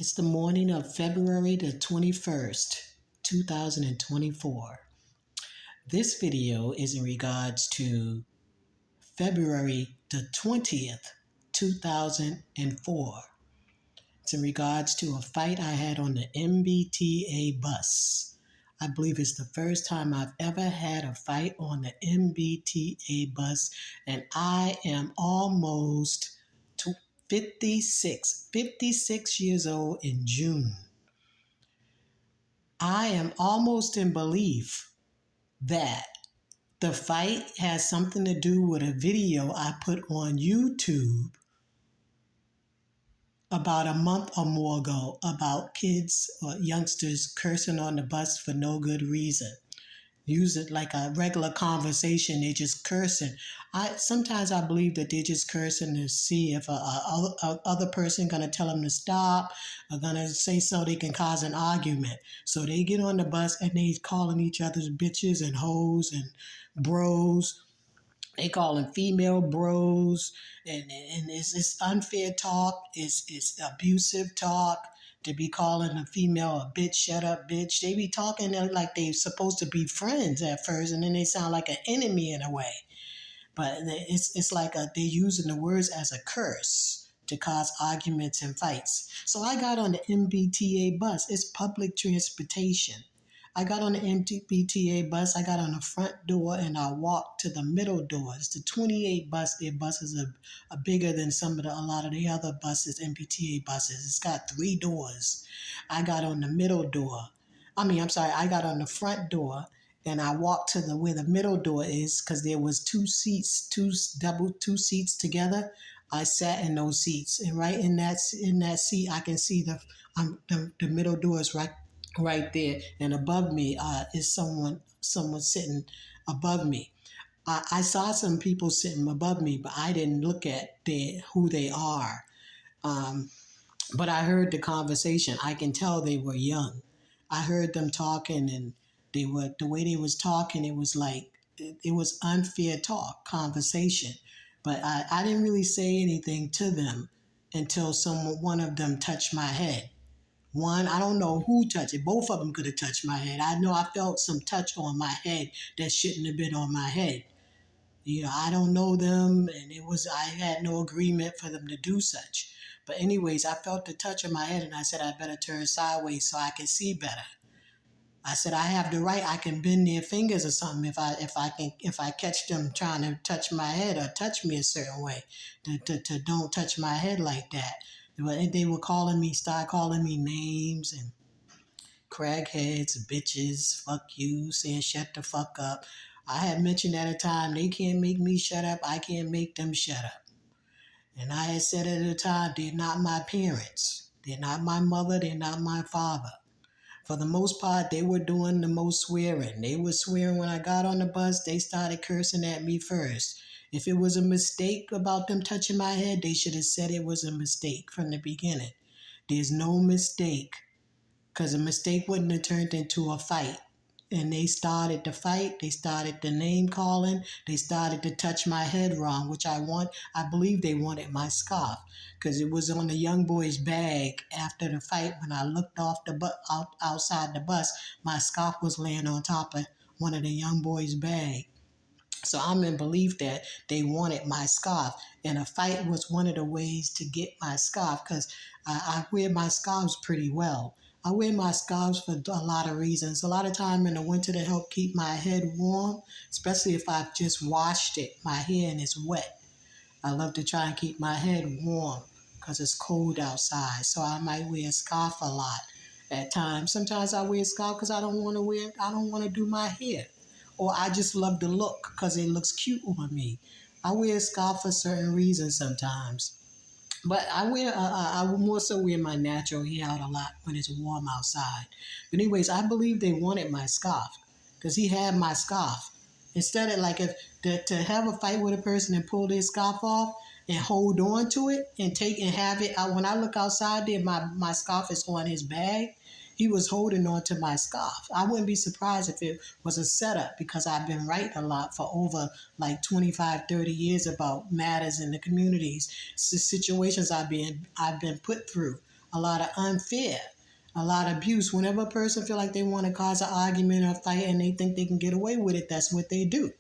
It's the morning of February the 21st, 2024. This video is in regards to February the 20th, 2004. It's in regards to a fight I had on the MBTA bus. I believe it's the first time I've ever had a fight on the MBTA bus, and I am almost 56 years old in June. I am almost in belief that the fight has something to do with a video I put on YouTube about a month or more ago about kids or youngsters cursing on the bus for no good reason. Use it like a regular conversation. They're just cursing. Sometimes I believe that they're just cursing to see if a other person gonna tell them to stop or gonna say so they can cause an argument. So they get on the bus and they calling each other's bitches and hoes and bros. They call them female bros, and it's unfair talk. It's abusive talk. To be calling a female a bitch, shut up, bitch. They be talking like they supposed to be friends at first, and then they sound like an enemy in a way. But it's like they're using the words as a curse to cause arguments and fights. So I got on the MBTA bus. It's public transportation. I got on the MBTA bus. I got on the front door and I walked to the middle door. It's the 28 bus. Their buses are bigger than a lot of the other buses, MBTA buses. It's got 3 doors. I got on the middle door. I got on the front door and I walked to where the middle door is because there was 2 seats, two seats together. I sat in those seats, and right in that seat, I can see the middle door is right there, and above me is someone sitting above me. I saw some people sitting above me, but I didn't look at who they are. But I heard the conversation. I can tell they were young. I heard them talking, and the way they was talking. It was like it was unfair talk, conversation. But I didn't really say anything to them until one of them touched my head. One, I don't know who touched it. Both of them could have touched my head. I know I felt some touch on my head that shouldn't have been on my head. I don't know them, and I had no agreement for them to do such. But anyways, I felt the touch on my head, and I said I better turn sideways so I can see better. I said I have the right. I can bend their fingers or something if I catch them trying to touch my head or touch me a certain way. To don't touch my head like that. They were start calling me names and crackheads, bitches, fuck you, saying shut the fuck up. I had mentioned at a time, they can't make me shut up, I can't make them shut up. And I had said at a time, they're not my parents. They're not my mother, they're not my father. For the most part, they were doing the most swearing. They were swearing when I got on the bus, they started cursing at me first. If it was a mistake about them touching my head, they should have said it was a mistake from the beginning. There's no mistake, because a mistake wouldn't have turned into a fight. And they started the fight, they started the name calling, they started to touch my head wrong, which I believe they wanted my scarf, because it was on the young boy's bag after the fight. When I looked off outside the bus, my scarf was laying on top of one of the young boy's bag. So I'm in belief that they wanted my scarf, and a fight was one of the ways to get my scarf, because I wear my scarves pretty well. I wear my scarves for a lot of reasons. A lot of time in the winter to help keep my head warm, especially if I've just washed my hair and it's wet. I love to try and keep my head warm because it's cold outside. So I might wear a scarf a lot at times. Sometimes I wear a scarf because I don't want to do my hair. Or I just love the look because it looks cute on me. I wear a scarf for certain reasons sometimes. But I more so wear my natural hair out a lot when it's warm outside. But anyways, I believe they wanted my scarf because he had my scarf. Instead of to have a fight with a person and pull their scarf off and hold on to it and have it. When I look outside there, my scarf is on his bag. He was holding on to my scarf. I wouldn't be surprised if it was a setup, because I've been writing a lot for over like 25, 30 years about matters in the communities, situations I've been put through. a lot of unfair, a lot of abuse. Whenever a person feel like they want to cause an argument or fight and they think they can get away with it, that's what they do.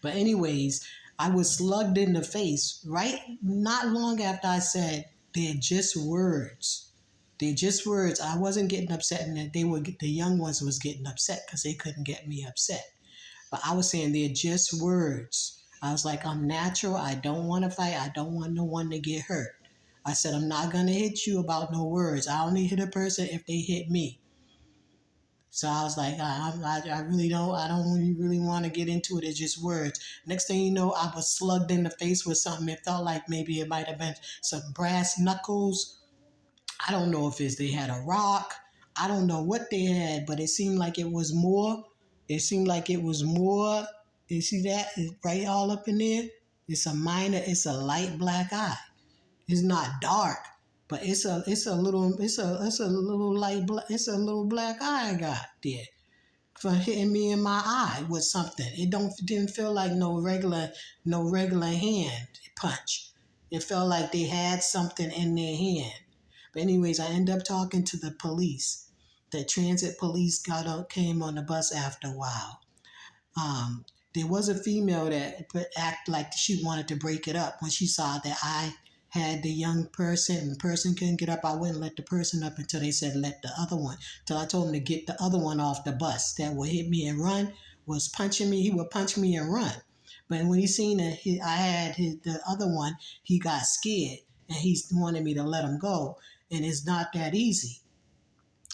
But anyways, I was slugged in the face right not long after I said they're just words. They're just words. I wasn't getting upset, and they were the young ones was getting upset because they couldn't get me upset. But I was saying they're just words. I was like, I'm natural. I don't want to fight. I don't want no one to get hurt. I said, I'm not going to hit you about no words. I only hit a person if they hit me. So I was like, I really don't, I don't really want to get into it. It's just words. Next thing you know, I was slugged in the face with something. It felt like maybe it might have been some brass knuckles. I don't know if they had a rock. I don't know what they had, but it seemed like it was more. It seemed like it was more. You see that? It's right all up in there. It's a light black eye. It's not dark, but it's a little it's a little black eye I got there for hitting me in my eye with something. Didn't feel like no regular hand punch. It felt like they had something in their hand. But anyways, I ended up talking to the police. The transit police came on the bus after a while. Um, there was a female that acted like she wanted to break it up when she saw that I had the young person and the person couldn't get up. I wouldn't let the person up until they said let the other one. Till I told him to get the other one off the bus that would hit me and run, was punching me. He would punch me and run. But when he seen that I had the other one, he got scared and he wanted me to let him go. And it's not that easy.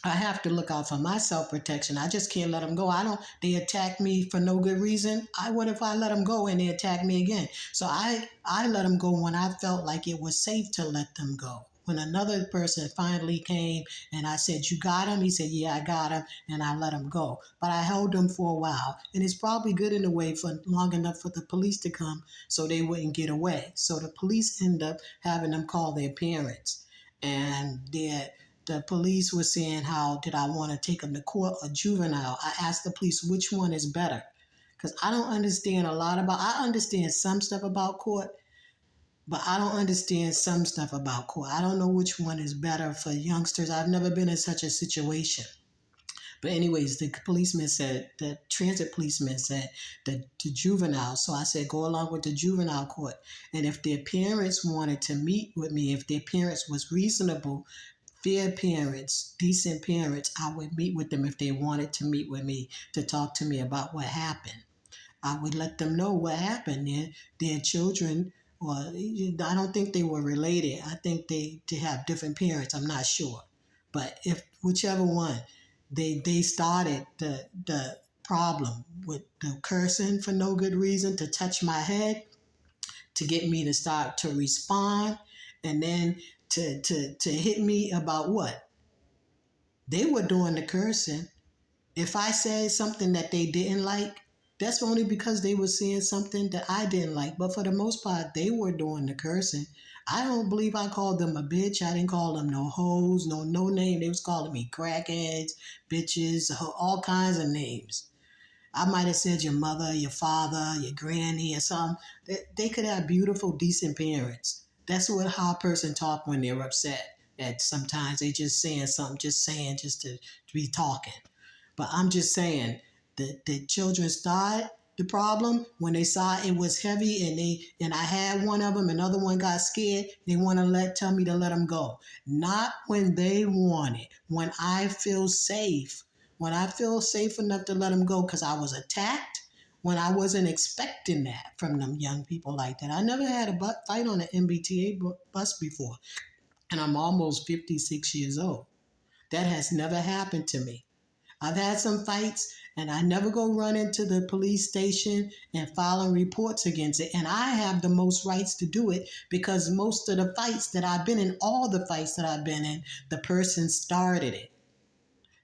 I have to look out for my self protection. I just can't let them go. They attack me for no good reason. What if I let them go and they attack me again? So I let them go when I felt like it was safe to let them go. When another person finally came and I said, you got him? He said, yeah, I got him. And I let him go. But I held him for a while. And it's probably good in a way for long enough for the police to come so they wouldn't get away. So the police end up having them call their parents. And the police were saying how did I want to take them to court or juvenile. I asked the police which one is better because I don't understand a lot about. I understand some stuff about court, but I don't understand some stuff about court. I don't know which one is better for youngsters. I've never been in such a situation. But anyways, the transit policeman said the juvenile. So I said, go along with the juvenile court. And if their parents wanted to meet with me, if their parents was reasonable, fair parents, decent parents, I would meet with them if they wanted to meet with me to talk to me about what happened. I would let them know what happened. Their children, or I don't think they were related. I think they have different parents. I'm not sure. But if whichever one, they started the problem with the cursing for no good reason, to touch my head, to get me to start to respond, and then to hit me about what? They were doing the cursing. If I said something that they didn't like, that's only because they were saying something that I didn't like. But for the most part, they were doing the cursing. I don't believe I called them a bitch. I didn't call them no hoes, no name. They was calling me crackheads, bitches, all kinds of names. I might have said your mother, your father, your granny, or something. They could have beautiful, decent parents. That's how a person talk when they're upset. That sometimes they just saying something, just to be talking. But I'm just saying the children started the problem when they saw it was heavy, and I had one of them, another one got scared. They want to tell me to let them go. Not when they want it. When I feel safe. When I feel safe enough to let them go because I was attacked. When I wasn't expecting that from them young people like that. I never had a fight on an MBTA bus before, and I'm almost 56 years old. That has never happened to me. I've had some fights, and I never go run into the police station and filing reports against it. And I have the most rights to do it because most of the fights that I've been in, all the fights that I've been in, the person started it.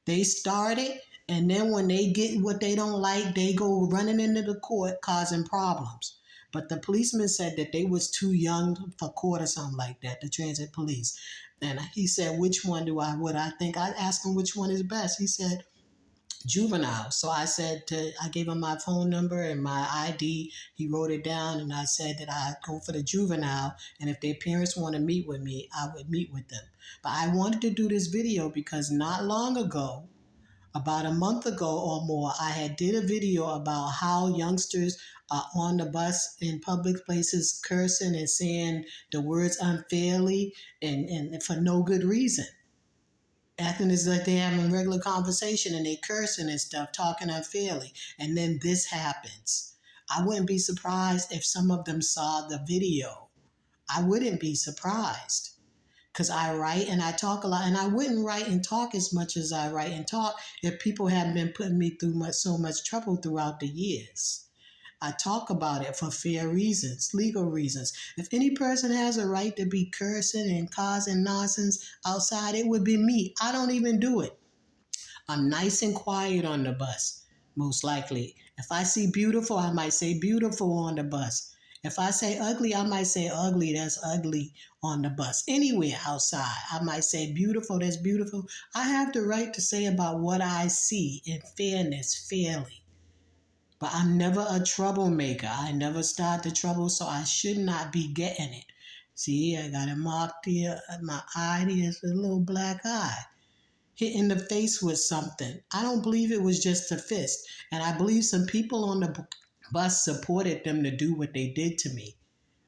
They started, and then when they get what they don't like, they go running into the court causing problems. But the policeman said that they was too young for court or something like that, the transit police. And he said, which one would I think? I asked him which one is best. He said, juvenile. So I gave him my phone number and my ID. He wrote it down, and I said that I'd go for the juvenile, and if their parents want to meet with me, I would meet with them. But I wanted to do this video because not long ago, about a month ago or more, I had did a video about how youngsters are on the bus in public places cursing and saying the words unfairly and for no good reason, acting as like they having a regular conversation and they cursing and stuff, talking unfairly. And then this happens. I wouldn't be surprised if some of them saw the video. I wouldn't be surprised because I write and I talk a lot, and I wouldn't write and talk as much as I write and talk if people hadn't been putting me through so much trouble throughout the years. I talk about it for fair reasons, legal reasons. If any person has a right to be cursing and causing nonsense outside, it would be me. I don't even do it. I'm nice and quiet on the bus, most likely. If I see beautiful, I might say beautiful on the bus. If I say ugly, I might say ugly, that's ugly on the bus. Anywhere outside, I might say beautiful, that's beautiful. I have the right to say about what I see in fairness, fairly. But I'm never a troublemaker. I never start the trouble, so I should not be getting it. See, I got it marked here. My eye is a little black eye. Hit in the face with something. I don't believe it was just a fist. And I believe some people on the bus supported them to do what they did to me.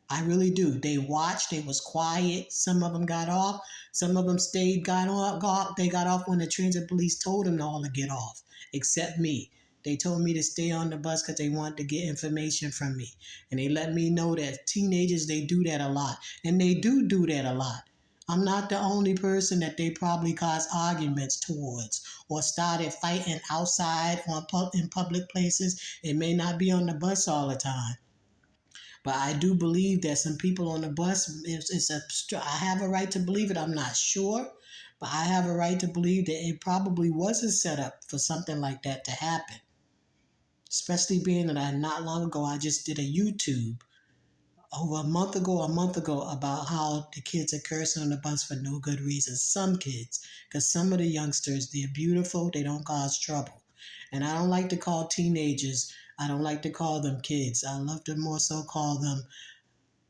I really do. They watched. They was quiet. Some of them got off. Some of them stayed, got off. They got off when the transit police told them all to get off, except me. They told me to stay on the bus because they wanted to get information from me. And they let me know that teenagers, they do that a lot. And they do that a lot. I'm not the only person that they probably caused arguments towards or started fighting outside in public places. It may not be on the bus all the time. But I do believe that some people on the bus, I have a right to believe it. I'm not sure, but I have a right to believe that it probably was a setup for something like that to happen. Especially being that not long ago, I just did a YouTube over a month ago about how the kids are cursing on the bus for no good reason. Some kids, because some of the youngsters, they're beautiful, they don't cause trouble. And I don't like to call teenagers, I don't like to call them kids. I love to more so call them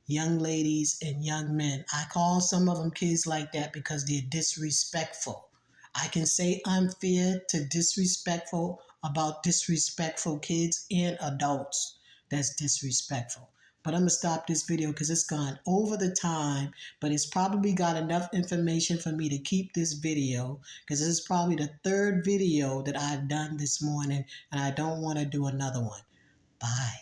young ladies and young men. I call some of them kids like that because they're disrespectful. I can say unfair to disrespectful about disrespectful kids and adults that's disrespectful. But I'm going to stop this video because it's gone over the time, but it's probably got enough information for me to keep this video because this is probably the third video that I've done this morning and I don't want to do another one. Bye.